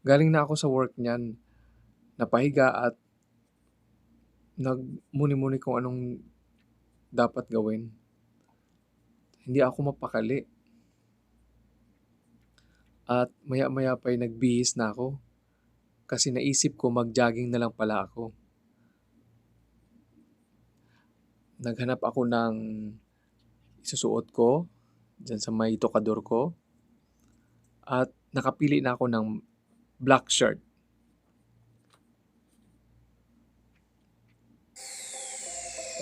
Galing na ako sa work niyan, napahiga at nagmuni-muni kung anong dapat gawin. Hindi ako mapakali. At maya-maya pa'y nagbihis na ako kasi naisip ko mag-jogging na lang pala ako. Naghanap ako ng isusuot ko diyan sa may tokador ko at nakapili na ako ng black shirt.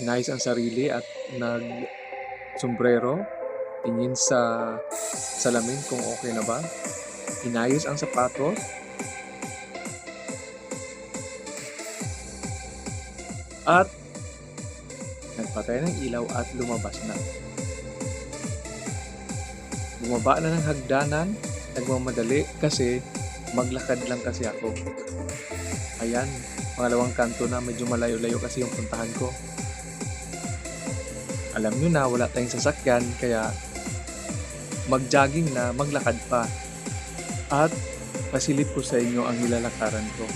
Inayos ang sarili at nag-sombrero, tingin sa salamin kung okay na ba. Inayos ang sapatos. At nagpatay ng ilaw at lumabas na. Bumaba na ng hagdanan, nagmamadali kasi maglakad lang kasi ako. Ayan, pangalawang kanto na, medyo malayo-layo kasi yung puntahan ko. Alam nyo na, wala tayong sasakyan, kaya mag-jogging na, maglakad pa. At pasilip ko sa inyo ang nilalakaran ko.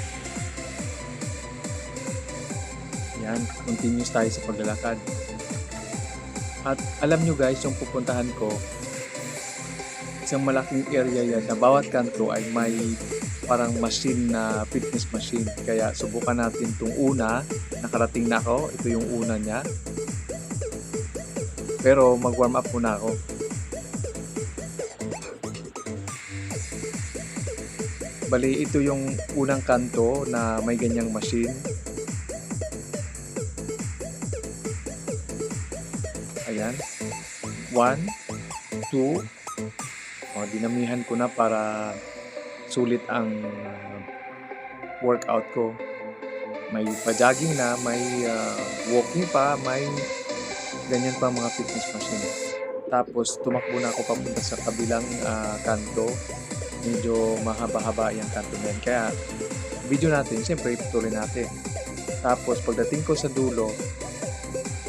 Yan, continuous tayo sa paglalakad. At alam nyo guys, yung pupuntahan ko, isang malaking area yan na bawat kanto ay may parang machine na fitness machine. Kaya subukan natin itong una. Nakarating na ako. Ito yung una niya. Pero mag-warm up muna ako. Bali, ito yung unang kanto na may ganyang machine. Ayan. 1, 2. Dinamihan ko na para sulit ang workout ko. May pa-jogging na, may walking pa, may ganyan pa mga fitness machine. Tapos tumakbo na ako papunta sa kabilang kanto. Medyo mahaba-haba yung kanto na yan. Kaya video natin, siyempre ituloy natin. Tapos pagdating ko sa dulo,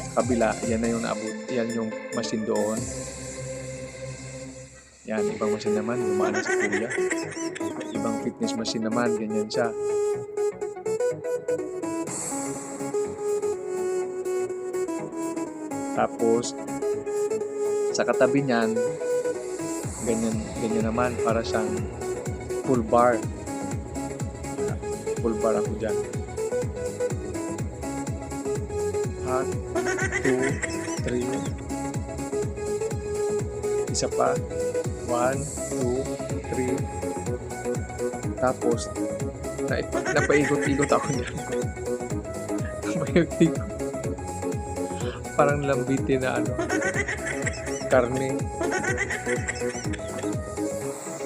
sa kabila, yan na yung naabot. Yan yung machine doon. Yan, ibang machine naman, gumana sa kuya. Ibang fitness machine naman, ganyan siya. Tapos, sa katabi niyan, ganyan naman, para siyang full bar. Full bar ako dyan. 1, 2, 3. Isa pa. 1, 2, 3. Tapos, napaikot-ikot ako niyan. Napaikot-ikot. Parang lambitin na karne.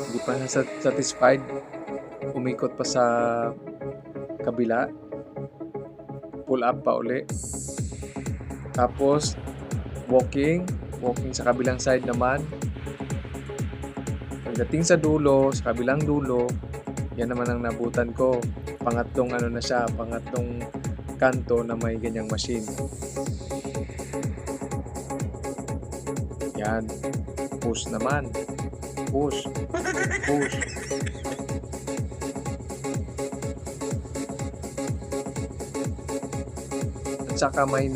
Hindi pa na satisfied. Umikot pa sa kabila. Pull up pa uli. Tapos, walking sa kabilang side naman. Pagdating sa dulo, sa kabilang dulo, yan naman ang nabutan ko. Pangatlong na siya, pangatlong kanto na may ganyang machine. Yan. Push naman. Push. Push. At saka may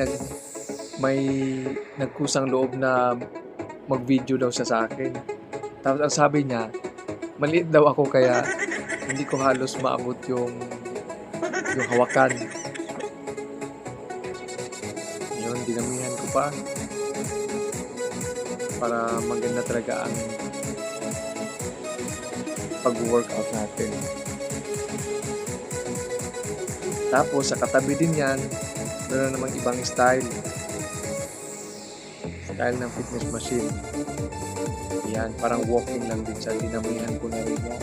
nagkusang loob na mag-video daw siya sa akin. Tapos ang sabi niya, maliit daw ako kaya hindi ko halos maabot yung hawakan. Yun, dinamihan ko pa. Para maganda talaga ang pag-workout natin. Tapos sa katabi din yan, meron namang ibang style ng fitness machine. Yan, parang walking lang din siya. Dinamihan ko na rin yan.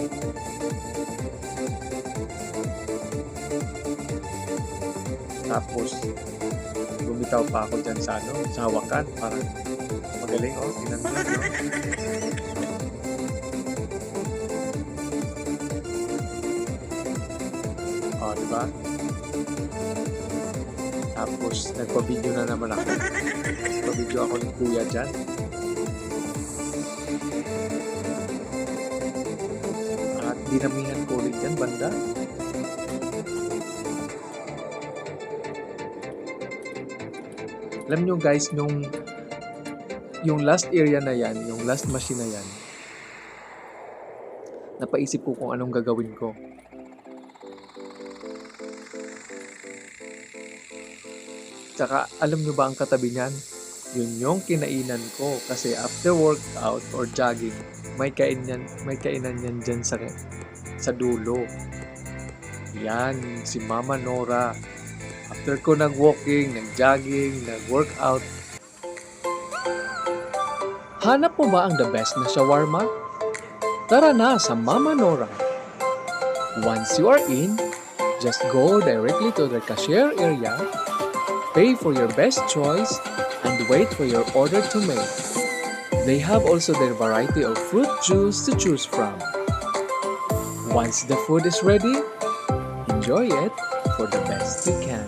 Tapos bumitaw pa ako dyan sa hawakan. Parang magaling, dinamihan, diba? Tapos nagpa-video na naman ako. Nagpa-video ako ng kuya dyan. At dinamihan ko ulit yan, banda. Alam nyo guys, yung last area na yan, yung last machine na yan, napaisip ko kung anong gagawin ko. Tsaka, alam nyo ba ang katabi niyan? Yun yung kinainan ko. Kasi after workout or jogging, may kainan yan dyan sa dulo. Yan, si Mama Nora. After ko nag-walking, nag-jogging, nag-workout. Hanap mo ba ang the best na shawarma? Tara na sa Mama Nora. Once you are in, just go directly to the cashier area, pay for your best choice, and wait for your order to make. They have also their variety of fruit juice to choose from. Once the food is ready, enjoy it for the best you can.